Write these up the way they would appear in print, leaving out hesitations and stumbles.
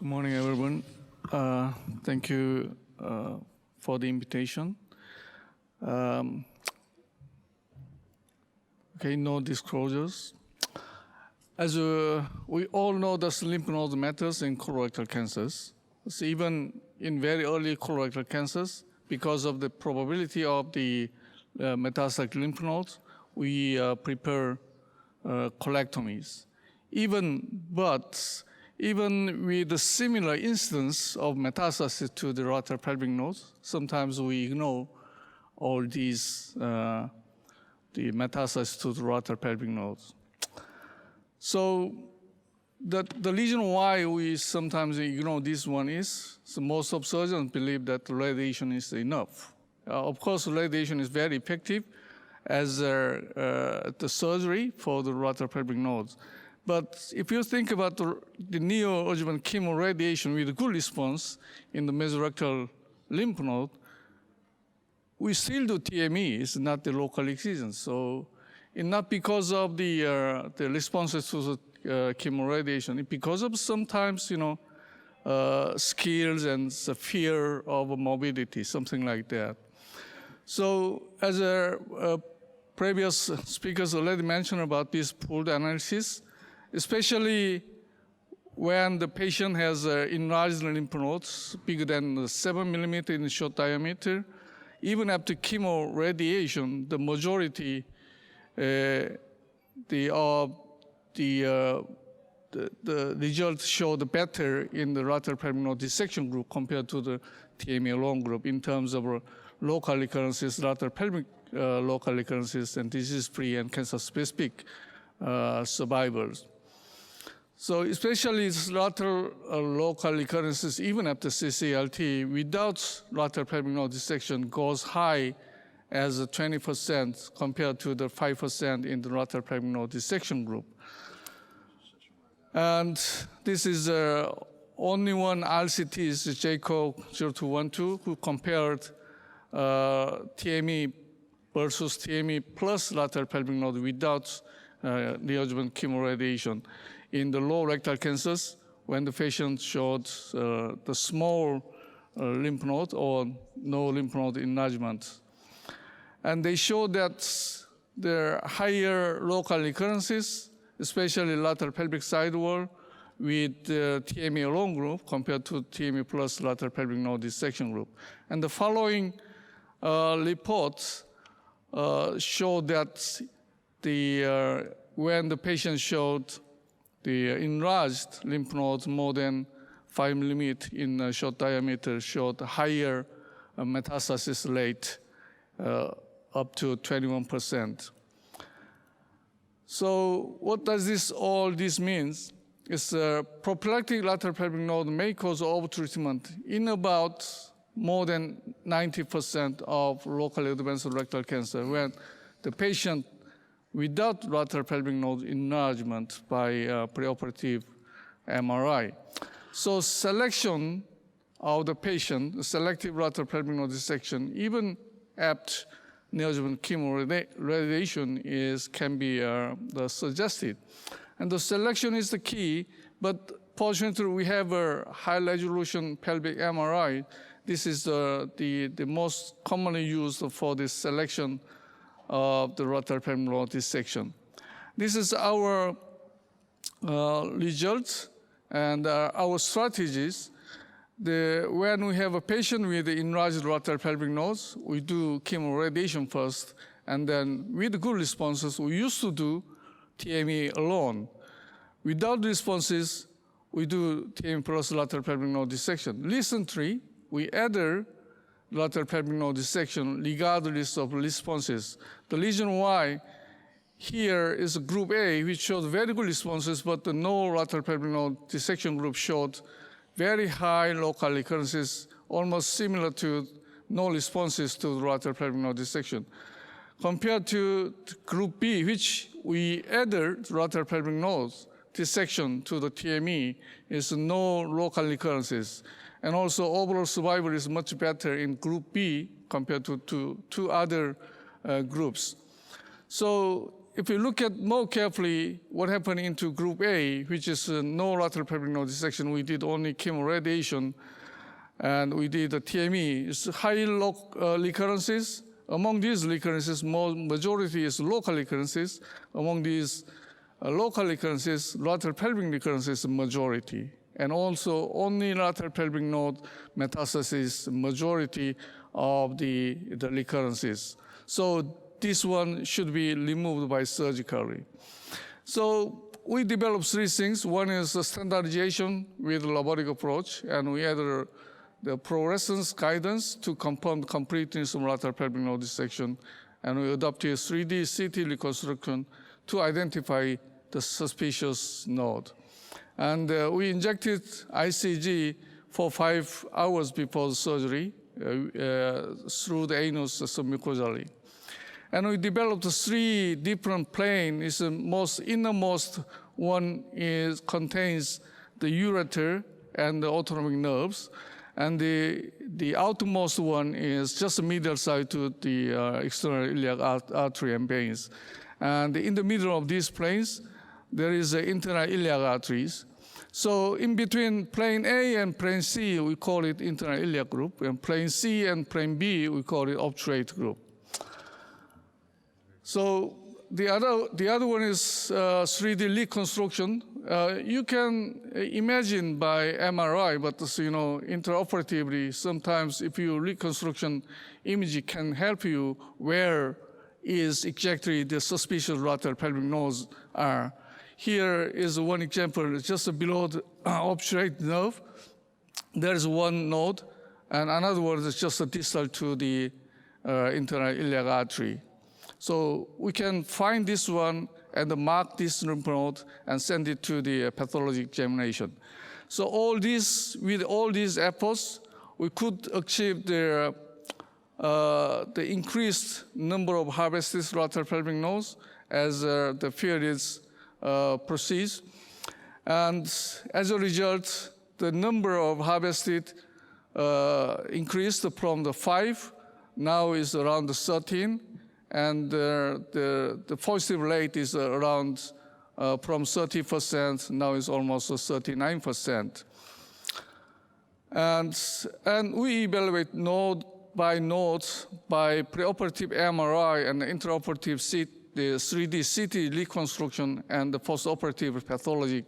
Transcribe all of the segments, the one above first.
Good morning, everyone. Thank you for the invitation. Okay, no disclosures. As we all know, that lymph node matters in colorectal cancers. So even in very early colorectal cancers, because of the probability of the metastatic lymph nodes, we prepare colectomies. Even with the similar instance of metastasis to the lateral pelvic nodes, sometimes we ignore all these, the metastasis to the lateral pelvic nodes. So the reason why we sometimes ignore this one is, so most of surgeons believe that radiation is enough. Of course, radiation is very effective as the surgery for the lateral pelvic nodes. But if you think about the neoadjuvant chemoradiation with a good response in the mesorectal lymph node, we still do TME. It's not the local excision. So it's not because of the responses to the chemoradiation. It's because of sometimes, skills and the fear of morbidity, something like that. So as previous speakers already mentioned about this pooled analysis, especially when the patient has enlarged lymph nodes bigger than 7 millimeter in short diameter, even after chemoradiation, the majority, the results showed better in the lateral pelvic node dissection group compared to the TME alone group in terms of local recurrences, lateral pelvic local recurrences, and disease-free and cancer-specific survivors. So especially lateral local recurrences, even after CCLT, without lateral pelvic node dissection, goes high as 20% compared to the 5% in the lateral pelvic node dissection group. And this is only one RCT, is Jacob 0212, who compared TME versus TME plus lateral pelvic node without neoadjuvant chemoradiation in the low rectal cancers when the patient showed the small lymph node or no lymph node enlargement. And they showed that there are higher local recurrences, especially lateral pelvic side wall, with the TME alone group compared to TME plus lateral pelvic node dissection group. And the following reports showed that when the patient showed the enlarged lymph nodes more than 5 millimeter in short diameter showed higher metastasis rate, up to 21%. So what does all this means? It's prophylactic lateral pelvic node may cause overtreatment in about more than 90% of locally advanced rectal cancer when the patient without lateral pelvic node enlargement by preoperative MRI. So selection of the patient, selective lateral pelvic node dissection, even after neoadjuvant chemoradiation can be suggested. And the selection is the key, but fortunately we have a high resolution pelvic MRI. This is the most commonly used for this selection of the lateral pelvic node dissection. This is our results and our strategies. When we have a patient with enlarged lateral pelvic nodes, we do chemoradiation first, and then with good responses, we used to do TME alone. Without responses, we do TME plus lateral pelvic node dissection. Recently, we added lateral pelvic node dissection regardless of responses. The reason why here is group A, which showed very good responses, but the no lateral pelvic node dissection group showed very high local recurrences, almost similar to no responses to the lateral pelvic node dissection. Compared to group B, which we added lateral pelvic nodes dissection to the TME, is no local recurrences. And also overall survival is much better in group B compared to two other groups. So if you look at more carefully what happened into group A, which is no lateral pelvic node dissection, we did only chemoradiation, and we did a TME. It's high recurrences. Among these recurrences, majority is local recurrences. Among these local recurrences, lateral pelvic recurrences majority. And also only lateral pelvic node metastasis majority of the recurrences. So this one should be removed by surgically. So we developed three things. One is the standardization with robotic approach, and we had the fluorescence guidance to confirm the completeness of lateral pelvic node dissection, and we adopted 3D CT reconstruction to identify the suspicious node. And we injected ICG for 5 hours before the surgery through the anus submucosally. And we developed 3 different planes. The most innermost one contains the ureter and the autonomic nerves. And the outermost one is just the medial side to the external iliac artery and veins. And in the middle of these planes, there is the internal iliac arteries. So in between plane A and plane C, we call it internal iliac group. And plane C and plane B, we call it obturate group. So the other one is 3D reconstruction. You can imagine by MRI, but intraoperatively, sometimes if you reconstruction image can help you where is exactly the suspicious lateral pelvic nodes are. Here is one example, just below the obturate nerve. There's one node, and another one is just distal to the internal iliac artery. So we can find this one and mark this lymph node and send it to the pathology examination. So with all these efforts, we could achieve the increased number of harvested lateral pelvic nodes as the periods proceeds. And as a result, the number of harvested increased from the 5, now is around 13. And the positive rate is around from 30%, now is almost 39%. And we evaluate node by node by preoperative MRI and intraoperative the 3D CT reconstruction and the postoperative pathologic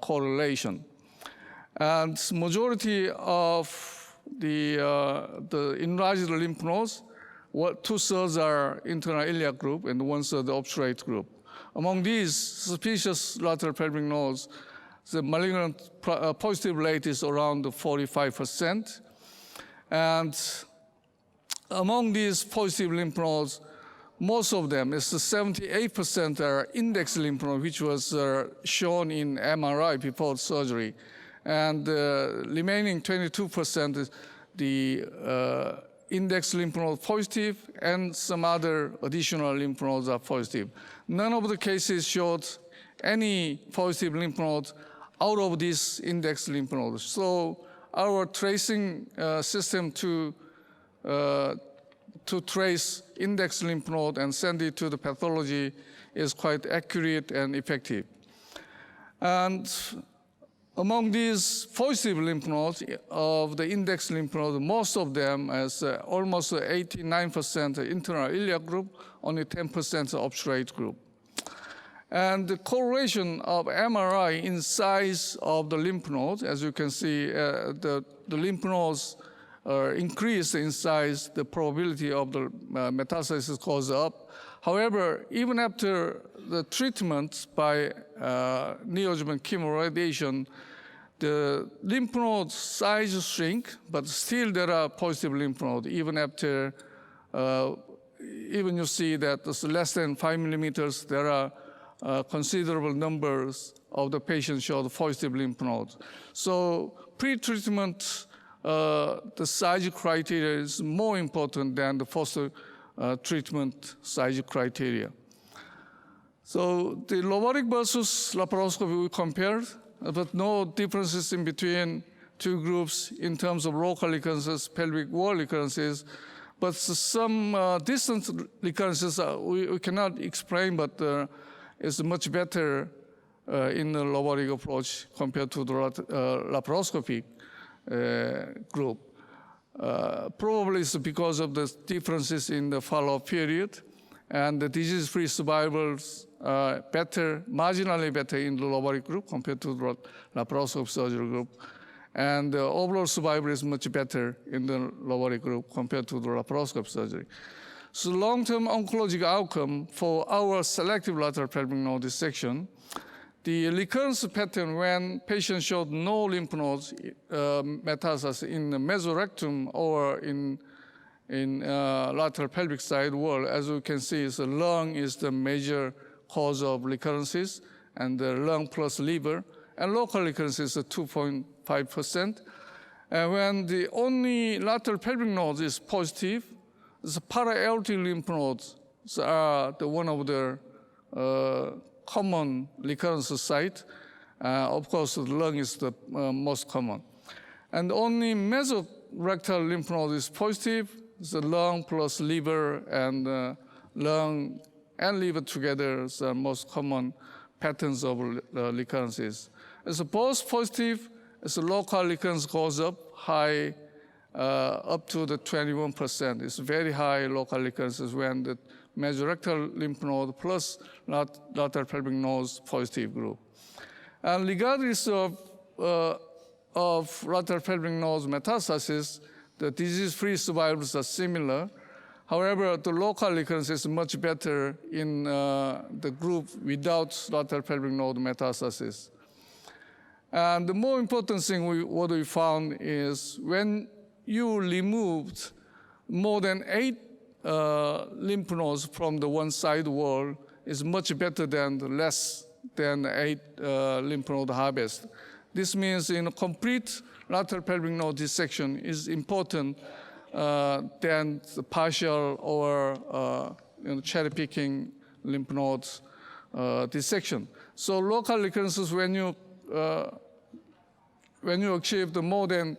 correlation. And majority of the enlarged lymph nodes, 2/3 are internal iliac group and 1/3 the obturate group. Among these suspicious lateral pelvic nodes, the malignant positive rate is around 45%. And among these positive lymph nodes, most of them, 78% are index lymph nodes, which was shown in MRI before surgery. And the remaining 22% is the index lymph node positive, and some other additional lymph nodes are positive. None of the cases showed any positive lymph nodes out of these index lymph nodes. So our tracing system to trace index lymph node and send it to the pathology is quite accurate and effective. And among these positive lymph nodes of the index lymph nodes, most of them, as almost 89% internal iliac group, only 10% obturate group. And the correlation of MRI in size of the lymph nodes, as you can see, the lymph nodes increase in size, the probability of the metastasis goes up. However, even after the treatment by neoadjuvant chemoradiation, the lymph node size shrink, but still there are positive lymph nodes. Even after, even you see that it's less than 5 millimeters, there are considerable numbers of the patients show the positive lymph nodes. So pre-treatment, the size criteria is more important than the post-treatment size criteria. So the robotic versus laparoscopy we compared, but no differences in between two groups in terms of local recurrences, pelvic wall recurrences. But some distant recurrences we cannot explain, but it's much better in the robotic approach compared to the laparoscopic group. Probably it's because of the differences in the follow-up period, and the disease-free survivals are better, marginally better in the robotic group compared to the laparoscopic surgery group. And the overall survival is much better in the robotic group compared to the laparoscopic surgery. So long-term oncologic outcome for our selective lateral pelvic node dissection, the recurrence pattern when patients showed no lymph nodes metastasis in the mesorectum or in lateral pelvic side wall, as you can see, the lung is the major cause of recurrences, and the lung plus liver, and local recurrences are 2.5%. And when the only lateral pelvic node is positive, the para-aortic lymph nodes are one of the common recurrence site. Of course, the lung is the most common. And only mesorectal lymph node is positive, the lung plus liver, and lung and liver together is the most common patterns of recurrences. As both positive, as the local recurrence goes up high, up to the 21%. It's very high local recurrences when the mesorectal lymph node plus lateral pelvic nodes positive group. And regardless of lateral pelvic nodes metastasis, the disease-free survivals are similar. However, the local recurrence is much better in the group without lateral pelvic node metastasis. And the more important thing what we found is when you removed more than 8 lymph nodes from the one side wall, is much better than less than 8 lymph node harvest. This means in a complete lateral pelvic node dissection is important than the partial or cherry picking lymph nodes dissection. So local recurrences when you achieve the more than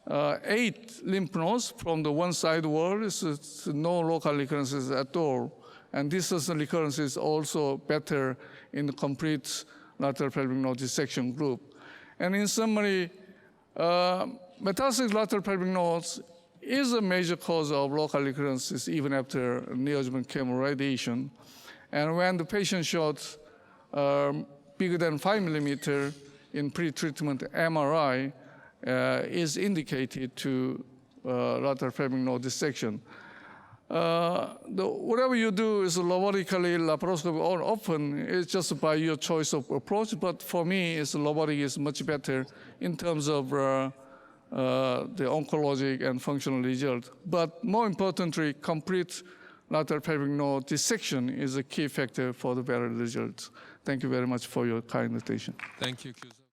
8 lymph nodes from the one side wall, it's no local recurrences at all. And this recurrence is also better in the complete lateral pelvic node dissection group. And in summary, metastatic lateral pelvic nodes is a major cause of local recurrences even after neoadjuvant chemoradiation. And when the patient showed bigger than 5 millimeter in pre-treatment MRI is indicated to lateral pelvic node dissection. Whatever you do is robotically, laparoscopy, or often it's just by your choice of approach. But for me, robotic is much better in terms of the oncologic and functional result. But more importantly, complete lateral pelvic node dissection is a key factor for the better results. Thank you very much for your kind attention. Thank you, Gyu-seog.